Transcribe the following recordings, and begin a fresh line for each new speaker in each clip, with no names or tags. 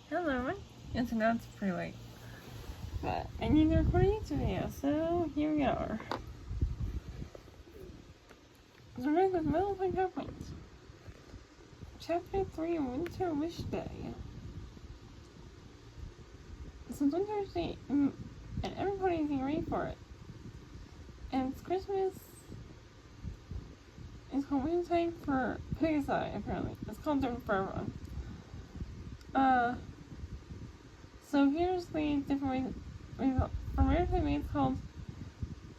Hello, and so now it's pretty late, but I need to record a YouTube video, so here we are. So we're going with Mlp G5, Chapter 3, Winter Wish Day. So it's Winter's Day, and everybody's getting ready for it. And it's Christmas. It's called Winter Time for Pegasi, apparently. It's called different for everyone. So here's the different ways. For American Day, it's called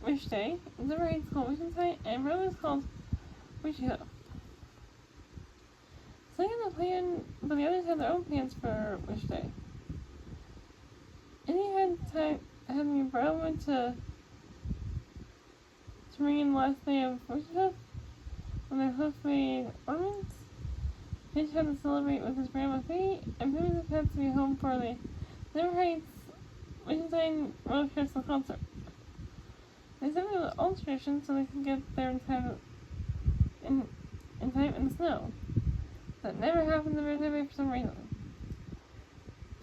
Wish Day. In different ways, it's called Wishing Time, and for others, it's called Wish Up. So I have a plan, but the others have their own plans for Wish Day. And he had time, had me Brown to bring in the last day of Wish Up when their hoof-made ornaments. Hitch had to celebrate with his grandma Fate, and Pimmy had to be home for the Never Heights Wishing Time roller coaster concert. They set up all traditions so they could get there in time in the snow. That never happened the birthday day for some reason.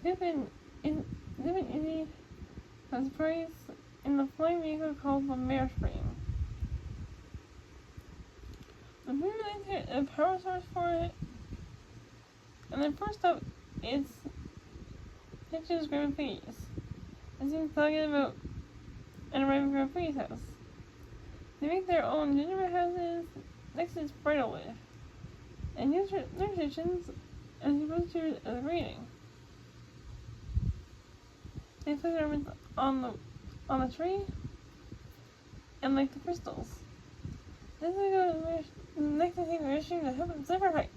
Pip and Izzy has a prize in the flying vehicle called the Mare Spring. The movie relates a power source for it. And then first up is Hitch's Grandma Faye's. As he's talking about and arriving at Grandma Faye's house. They make their own gingerbread houses next to his bridal wood. And use their traditions as he goes through as a greeting. They put their ornaments on the tree and like the crystals. Then they go to the next thing we're issuing to help Zipper Heights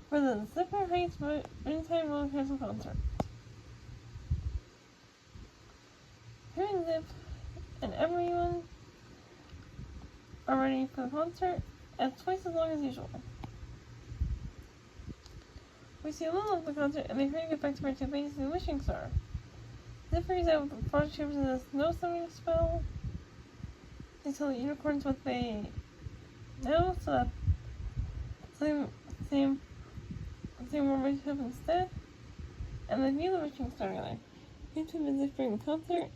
for the Zipper Heights Wintertime Roller Coaster concert. Him and Zip and everyone are ready for the concert at twice as long as usual. We see a little of the concert and they hurry to get back to where to base the wishing star. Zip hurries out with the forest tubes and a snow summoning spell. They tell the unicorns what they know so that same more wish up instead. And they view the wishing star together. Here's to visit during the concert.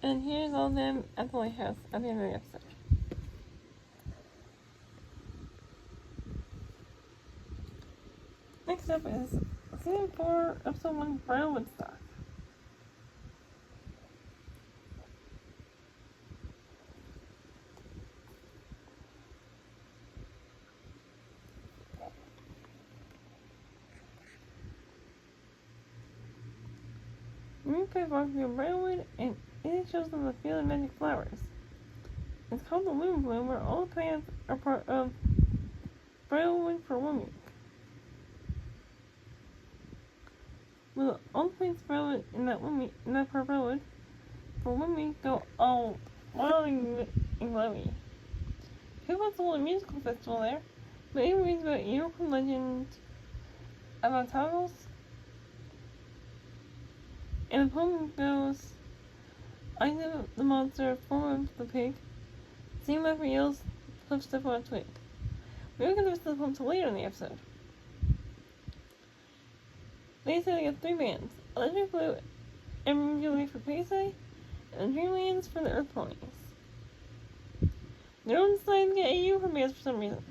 And here's all of them at the lighthouse at the end of the episode. Next up is Season 4, Episode 1, Bridal Woodstock. Mlp walks through Briarwood and it shows them the field of magic flowers. It's called the Loom Bloom, where all the plants are part of Briarwood for 1 week. With all the plants Briarwood in that part of Briarwood for 1 week go all wild and glowy. Who wants to hold a musical festival there? But it reads about unicorn legend about toggles. And the poem goes, I know the monster, form of the pig, sing like yells, flip step on a twig. We will get the rest of the poem till later in the episode. They say they got 3 bands, Electric Blue, and Julie for Pacey, and Dreamlands for the Earth Ponies. No one's decided to get AU from bands for some reason.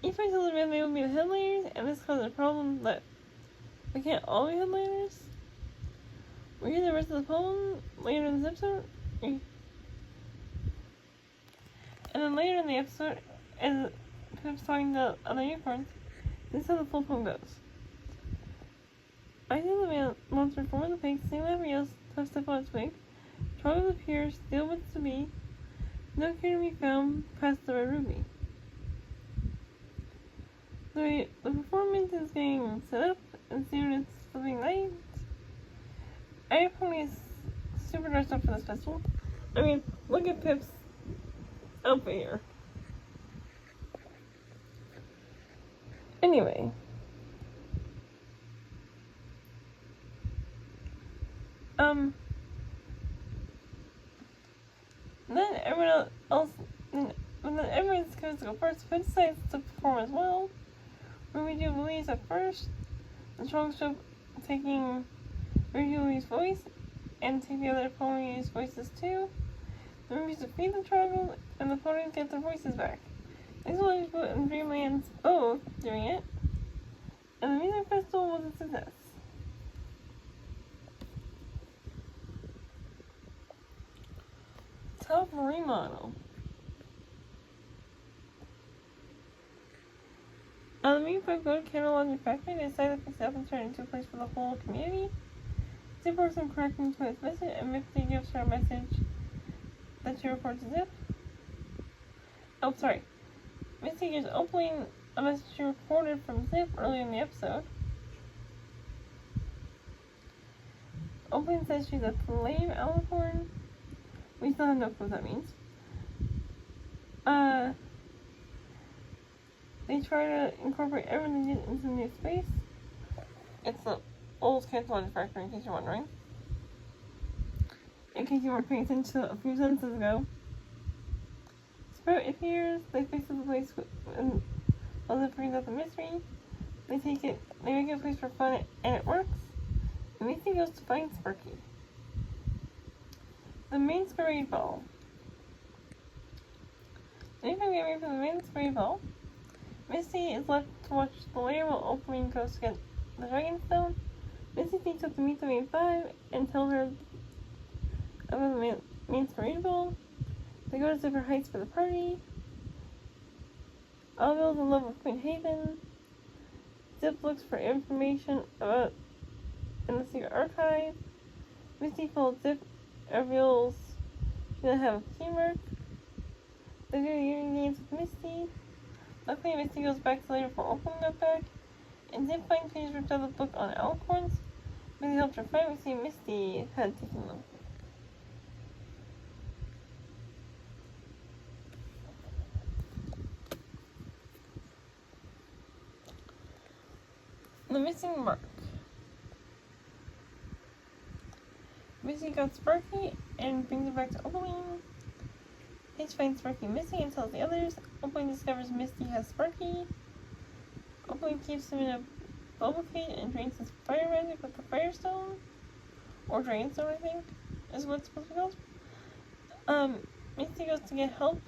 Each person tells the band they will be the headliners, and this causes a problem that they can't all be headliners. We'll hear the rest of the poem later in this episode. And then later in the episode, as Pip's talking to other unicorns, this is how the full poem goes. I see the monster form of the pig, sing every else, tough step on its wing, trouble with the pure, steal what's to be, no cure to be found past the red ruby. The performance is getting set up, and soon it's flipping night. I probably is super dressed up for this festival. I mean, look at Pip's outfit here. Anyway. Then everyone else, when everyone comes to go first, Pip decides to perform as well. Ruby do Louise at first. The Trolls show taking Radio Louise's voice and take the other ponies' voices too. The movies defeat the Troggle and the ponies get their voices back. These Louise and Dreamland's both doing it. And the music festival was a success. Top remodel. On the Mlp Go to Catalog Factory, they decided to fix up and turn it into a place for the whole community. Zip works on correcting to his message, and Misty gives her a message that she reports to Zip. Oh, sorry. Misty gives Opaline a message she recorded from Zip earlier in the episode. Opaline says she's a flame alicorn. We still have no clue what that means. They try to incorporate everything into new space. It's the old Catalog Factory, in case you're wondering. In case you weren't paying attention a few sentences ago. Sprout appears, they fix the place and Elsa brings out the mystery. They make it a place for fun, and it works. And Misty goes to find Sparky. The Masquerade Ball. Anytime we get ready for the Masquerade Ball, Misty is left to watch the lair while Opaline goes to get the Dragonstone. Misty sneaks up to meet the G5 and tell her about the Masquerade Ball. They go to Zipper Heights for the party. Alville's in love with Queen Haven. Zip looks for information about in the secret archive. Misty follows Zip and reveals she doesn't have a teamwork. They do the evening games with Misty. Luckily, Misty goes back to later before Opaline got back. And Zip finds pages ripped out of the book on alicorns. Misty helps her fight. We see Misty had taken them. The missing mark. Misty got Sparky and brings it back to Opaline. Paige finds Sparky missing and tells the others. Opaline discovers Misty has Sparky. Opaline keeps him in a bubble cage and drains his fire magic with the Firestone. Or Dragonstone, I think, is what it's supposed to be called. Misty goes to get help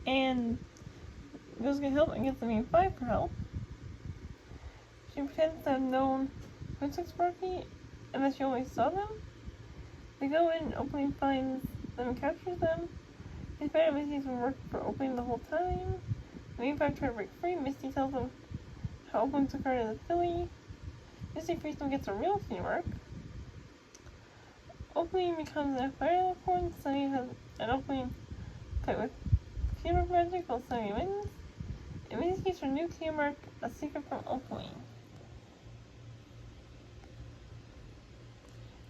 and gets the G5 for help. She pretends to have known who took Sparky and that she always saw them. They go in and Opaline finds them and captures them. They find out Misty's been working for Opaline the whole time. The G5 try to break free. Misty tells them how Opaline took her to the Philly. Misty frees them gets a real teamwork. Opaline becomes a fire alicorn. Sunny has an Opaline fight with teamwork magic while Sunny wins. And Misty keeps her new teamwork a secret from Opaline.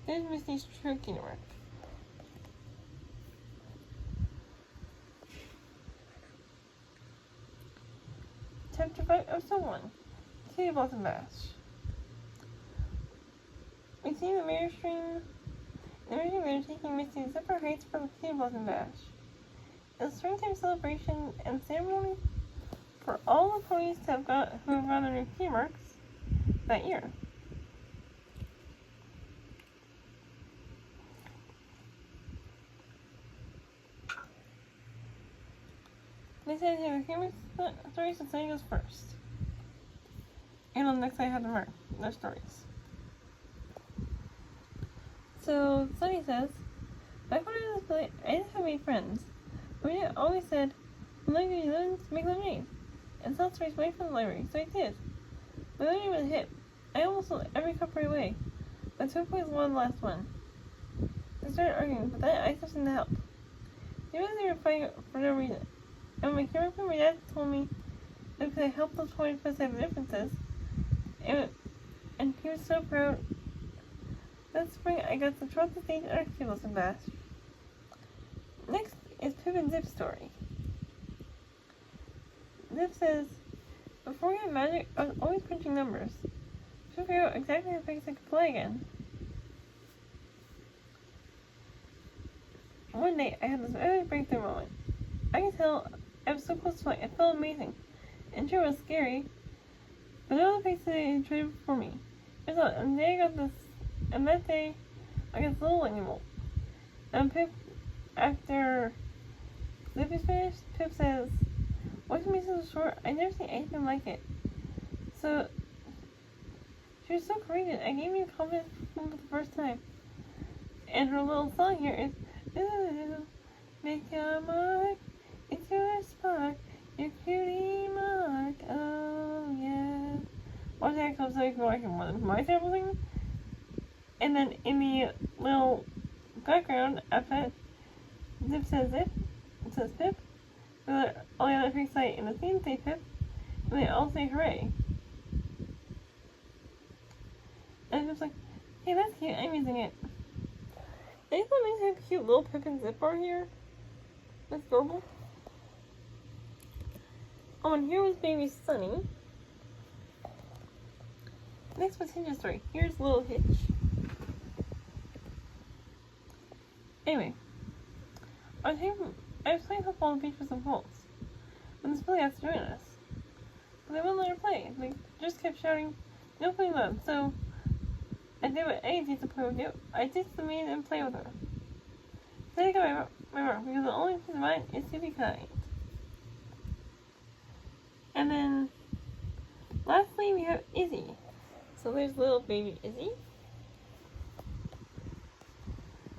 There's Misty's true teamwork. Chapter 5, Episode 1, Kitty Blossom Bash. We see the mirror stream. The mirror stream, they're taking Misty to Zipper Heights for the Kitty Blossom Bash. It's a springtime celebration and ceremony for all the ponies who have got their new teamworks that year. They said they have teamwork stories, so Sunny goes first. And on the next I have their stories. So Sunny says, back when I was playing, I didn't have any friends. But we always said, when lemonade lemons, make lemonade. And sell stories away from the library, so I did. My lemonade was a hit. I almost sold every cup right away. But 2 points won the last one. They started arguing, but then I stepped in to help. They were fighting for no reason. And when I came up, my dad told me that because I helped those 20% of the differences, and he was so proud. That spring, I got to trot the stage at our tables and bash. Next is Pip and Zip's story. Zip says, before we had magic, I was always crunching numbers to figure out exactly how fast I could play again. One day, I had this early breakthrough moment. I could tell I was so close to flying. It felt amazing. And sure, it was scary, but but no other place they traded for me. Guess what? And they got this, and that day, I got this little animal. And Pip, after Zip is finished, Pip says, "Why can be so short? I never seen anything like it." So, she was so courageous. I gave me a compliment for the first time. And her little song here is, "Ooh, make your mark, it's your spark, your cutie mark, oh yeah." Watch that come so you can like one of my terrible thing. And then in the little background, after Zip says Zip, it says Pip. All the other pigs say in the scene say Pip, and they all say hooray. And Pip's like, "Hey, that's cute, I'm using it." I think that makes how cute little Pip and Zip are here. That's adorable. Oh, and here was baby Sunny. Next was Hitch's story. Here's little Hitch. Anyway, I was playing football on the beach with some folks when this Billy asked to join us. But they wouldn't let her play. They just kept shouting, "No playing loud." So I did what any teacher play would do. I ditched the maid and play with her. Then I got my mark because the only piece of mine is to be kind. And then lastly we have Izzy. So there's little baby Izzy.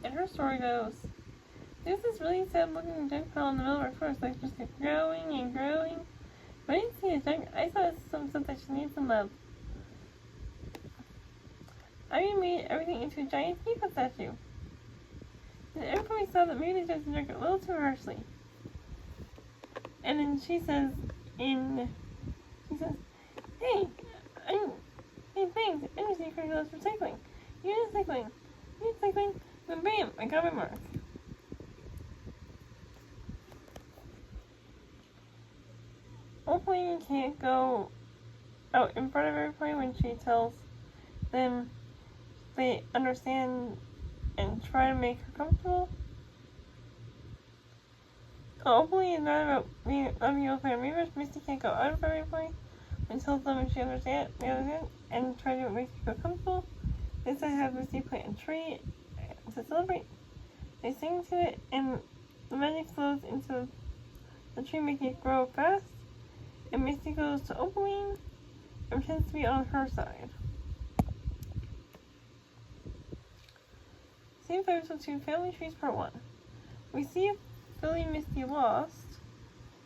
And her story goes, there's this really sad looking junk pile in the middle of our forest that just kept growing and growing. But I didn't see a junk. I thought it was some stuff that she needs some love. I made everything into a giant teapot statue. And everybody saw that maybe they judged the junk a little too harshly. And then she says, hey, thanks, I just need $40 for cycling. You need cycling, then bam, I got my mark. Hopefully you can't go out in front of everybody when she tells them they understand and try to make her comfortable. Hopefully it's not about being a fan. Maybe Misty can't go out in front of everybody and tell them if she understands, and try to make her feel comfortable. Instead have Misty plant a tree to celebrate. They sing to it and the magic flows into the tree, making it grow fast. And Misty goes to Opaline and pretends to be on her side. Scene 5, Episode 2, Family Trees Part 1. We see Billy and Misty lost.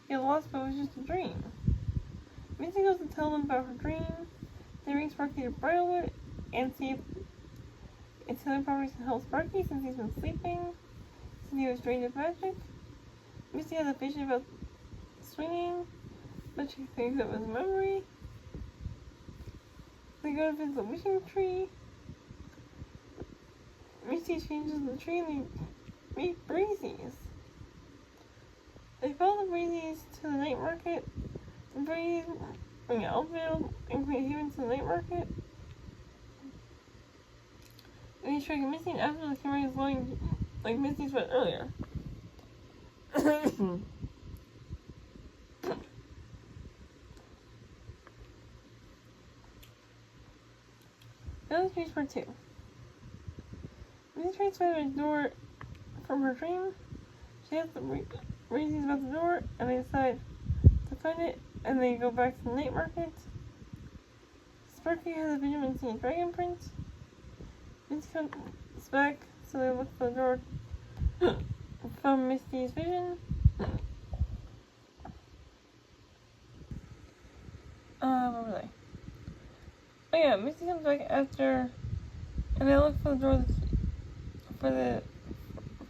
Get lost, but it was just a dream. Misty goes to tell them about her dream. They bring Sparky to Briarwood and see if its healing properties can help Sparky since he's been sleeping, since he was drained of magic. Misty has a vision about swinging, but she thinks it was a memory. They go to visit the wishing tree. Misty changes the tree and they meet Breezies. They follow the Breezies to the night market. The Breezies bring Elfville and Queen Haven to the night market. And he's trying Misty, and after the camera is going like Misty's went earlier. Family Trees Part 2. Misty tries to find a door from her dream. She has the Breezies about the door, and they decide to find it, and they go back to the night market. Sparky has a vision of seeing a dragon prince. Misty comes back, so they look for the door from Misty's vision. Where was I? Oh yeah, Misty comes back after, and I look for the door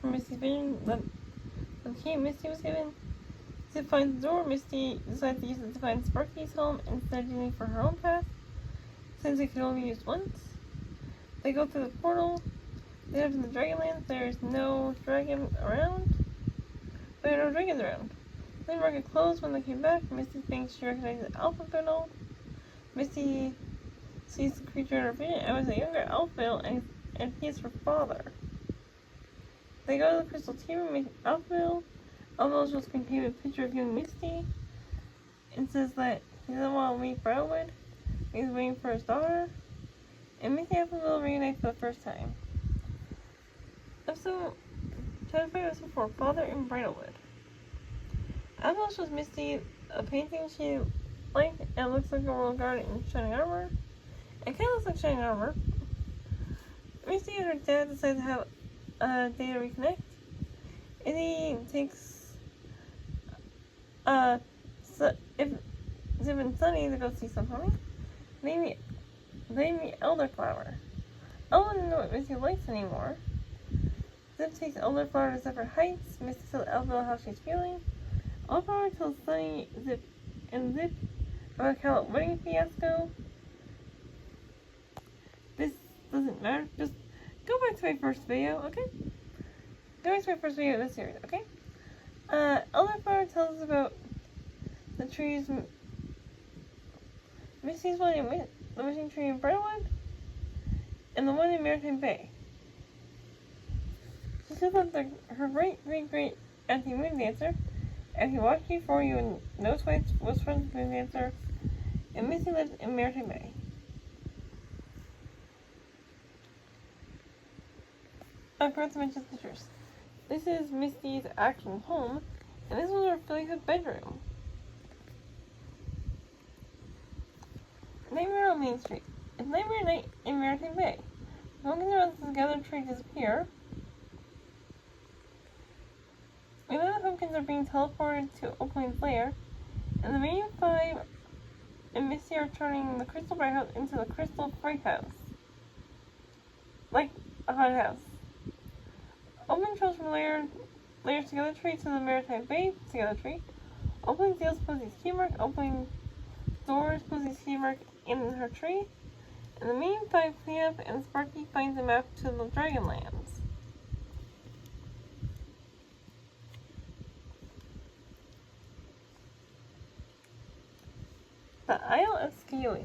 for Misty's vision. The key Misty was given. To find the door, Misty decides to use it to find Sparky's home instead of using it for her own path, since it can only be used once. They go through the portal. They enter the Dragonlands. There's no dragon around. There are no dragons around. The market closed when they came back. Misty thinks she recognizes Alphaville. Misty sees the creature in her vision. It was a younger Alphaville, and he is her father. They go to the crystal tea room, meet Alphaville. Alphaville shows Queen Haven a picture of you and Misty and says that he doesn't want to meet Briarwood. is waiting for his daughter, and Misty and Apple will reunite for the first time. Episode 25 was for Father in Bridalwood. Apple shows Misty a painting she liked, and it looks like a royal guard in shining armor. It kind of looks like shining armor. Misty and her dad decide to have a day to reconnect. Izzy takes if Zip and Sunny to go see some pony. They meet Elderflower. Ella doesn't know what Misty likes anymore. Zip takes Elderflower to separate heights. Misty tells Elvira how she's feeling. Elderflower tells Sunny, Zip about Cal's wedding fiasco. This doesn't matter. Just go back to my first video, okay? Go back to my first video in this series, okay? Elderflower tells us about the trees. Misty's one in the wishing tree in Brentwood, and the one in Maritime Bay. She said that her great-great-great-auntie Moon Dancer, and he watched before you and knows why was friends with Moon Dancer, and Misty lives in Maritime Bay. I forgot to mention pictures. This is Misty's actual home, and this was her really good bedroom. Nightmare on Main Street. It's Nightmare Night in Maritime Bay. Pumpkins around the together tree disappear. And then the pumpkins are being teleported to Oakland's lair, and the main five and Misty are turning the Crystal Bright House into the Crystal Bright House. Like a hot house. Oakland travels from Lairs Together Tree to the Maritime Bay Together Tree. Oakland deals Posey's key mark. Oakland stores Posey's key mark in her tree, and the main five clean up, and Sparky finds a map to the Dragonlands. The Isle of Scaly.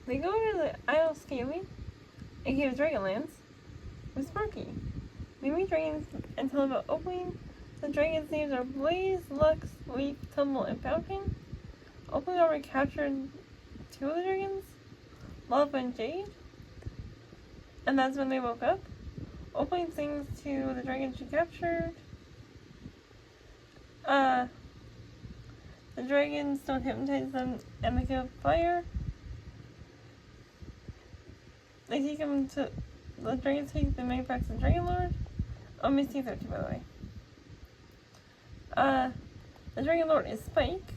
They go to the Isle of Scaly, aka the Dragonlands, with Sparky. They meet dragons and tell about Oakland. The dragons' names are Blaze, Lux, Leaf, Tumble, and Falcon. Oakland already captured two of the dragons, Lava and Jade, and that's when they woke up. Oakland sings to the dragons she captured. The dragons don't hypnotize them and they give fire. They take them to the dragons take the money back to the Dragon Lord. Oh, Misty's there too, by the way. The Dragon Lord is Spike.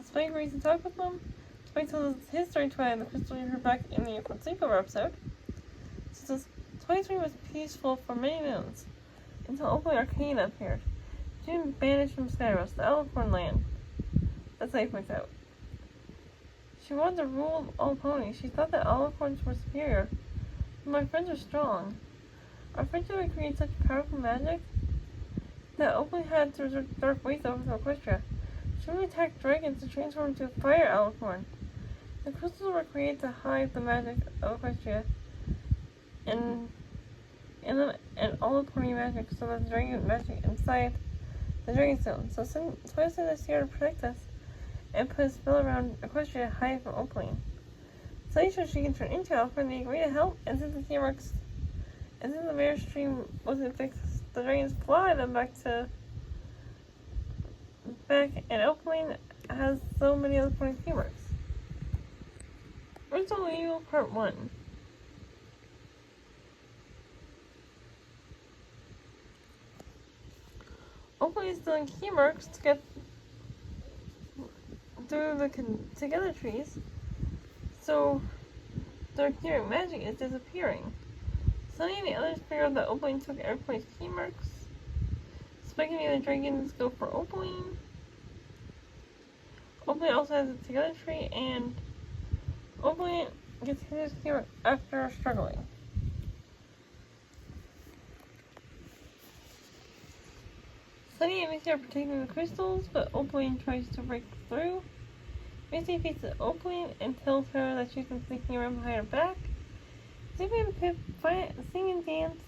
Spike agrees to talk with them. Spike tells us his story to the crystal you heard back in the April Sleepover episode. He says, 2020 was peaceful for many moons, until Oakland Arcana appeared. June banished from Skyros, the Alicorn land. That's how he points out. She wanted to rule all ponies. She thought that Alicorns were superior. But my friends are strong. Our friendship would create such powerful magic that Oakland had to resort dark ways over Equestria. She only attacked dragons to transform into a fire alicorn. The crystals were created to hide the magic of Equestria and all the pony magic, so that the dragon magic inside the dragon stone. So Toya sent us here to protect us and put a spell around Equestria to hide from Oakland. So she can turn into Alpha, and they agree to help, and since the T-Rex and since the mirror stream wasn't fixed, the dragons fly them back, and Oakland has so many other pony T-Rex. Original Evil Part 1. Oakland is doing key marks to get through the together trees, so their hearing magic is disappearing. Sunny and the others figure out that Opaline took everybody's key marks. Spike and the other dragons go for Opaline. Opaline also has a together tree, and Opaline gets his key mark after struggling. Sunny and Misty are protecting the crystals, but Opaline tries to break through. Misty faces Opaline and tells her that she's been sneaking around behind her back. Zip and Pip sing and dance.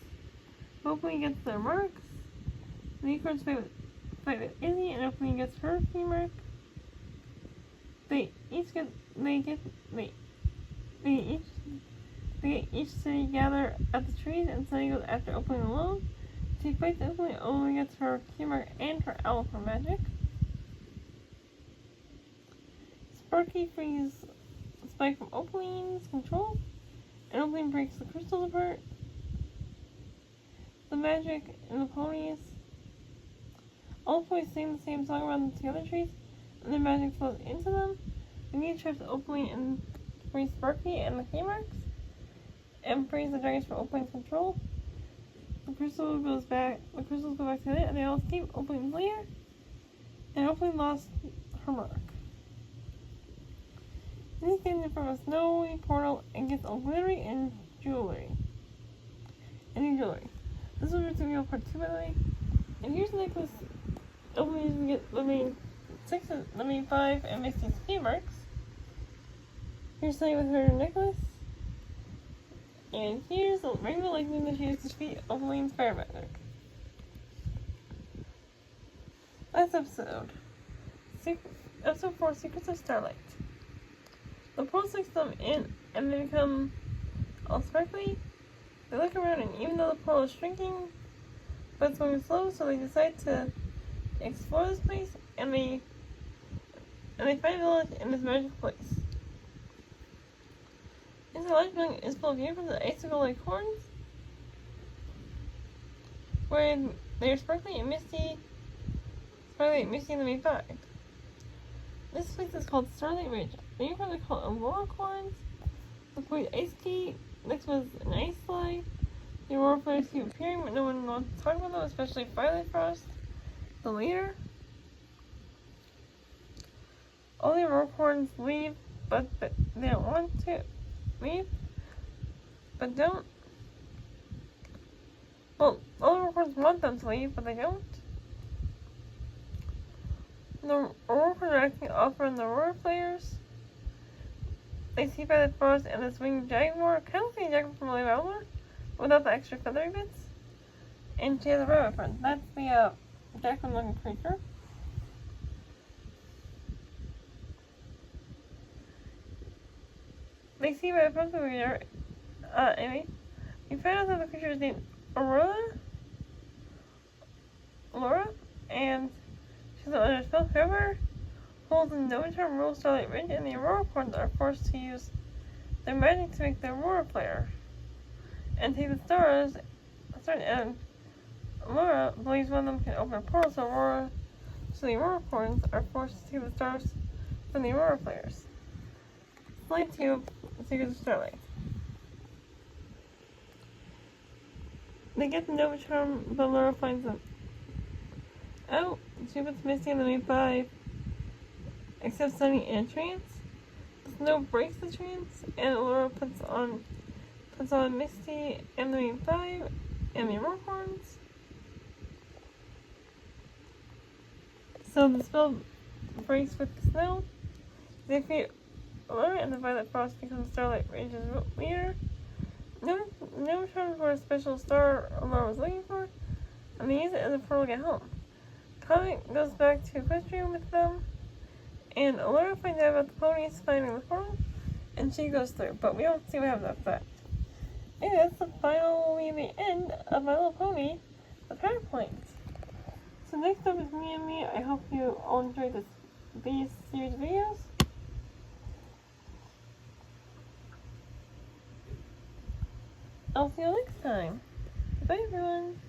Opaline gets their marks. The unicorns fight with Izzy, and Opaline gets her key mark. They each city gather at the trees, and Sunny goes after Opaline alone. She fights Opaline. Opaline gets her key mark and her owl for magic. Sparky frees Spike from Opaline's control, and Opaline breaks the crystals apart. The magic and the ponies all ponies sing the same song around the other trees, and their magic flows into them. The need traps Opaline and frees Sparky and the key marks, and frees the dragons from Opaline's control. The crystals go back to it, and they all escape Opaline's lair, and Opaline lost her mark. Then he stands from a snowy portal and gets a glittery and jewelry. Any jewelry. This was revealed part 2, by the way. And here's the necklace. Opaline get Mlp 6 and Mlp 5 and Misty's key marks. Here's Sunny with her necklace. And here's the rainbow lightning that she used to defeat Opaline's fire magic. Last episode. Episode 4, Secrets of Starlight. The portal takes them in and they become all sparkly. They look around, and even though the portal is shrinking, but it's moving slow, so they decide to explore this place, and they find a village in this magical place. This large building is full of unicorns and icicle-like horns, where they are sparkly and misty in the Mlp 5. This place is called Starlight Ridge. The unicorns are called Aurora Corns. The point ice skate. Next was an ice slide. The Aurora players keep appearing, but no one wants to talk about them, especially Firelight Frost, the leader. All the Aurora Corns leave, but they don't want to leave. But don't. Well, all the Aurora Corns want them to leave, but they don't. The Aurora Corns are acting off on the Aurora players. They see Firelight Frost and this winged jaguar, kind of like a jaguar from Lily Valor, without the extra feathery bits. And she has a rabbit friend. That's the jaguar-looking creature. They see Firelight Frost over here. Anyway, we find out that the creature is named Aurora, and she's not under spell. However, holds no term rule Starlight Ridge, and the Aurora Corns are forced to use their magic to make the Aurora player and take the stars. And Aurora believes one of them can open a portal, so the Aurora Corns are forced to take the stars from the Aurora players. Slide 2, Secrets of Starlight. They get the Nova Charm, but Laura finds them out. She puts Misty in the Mlp 5. Except Sunny in a trance. The snow breaks the trance, and Laura puts on Misty and the Mlp 5 and the Aurora Horns. So the spell breaks with the snow. They defeat Laura, and the Violet Frost becomes Starlight Ridge's leader. No charms for a special star Laura was looking for, and they use it as a portal to get home. Comet goes back to Equestrian with them. And Laura finds out about the ponies finding the portal, and she goes through, but we don't see what happens after that. And that's the end of My Little Pony, the PowerPoint. So next up is me and me. I hope you all enjoyed these series of videos. I'll see you next time. Bye everyone.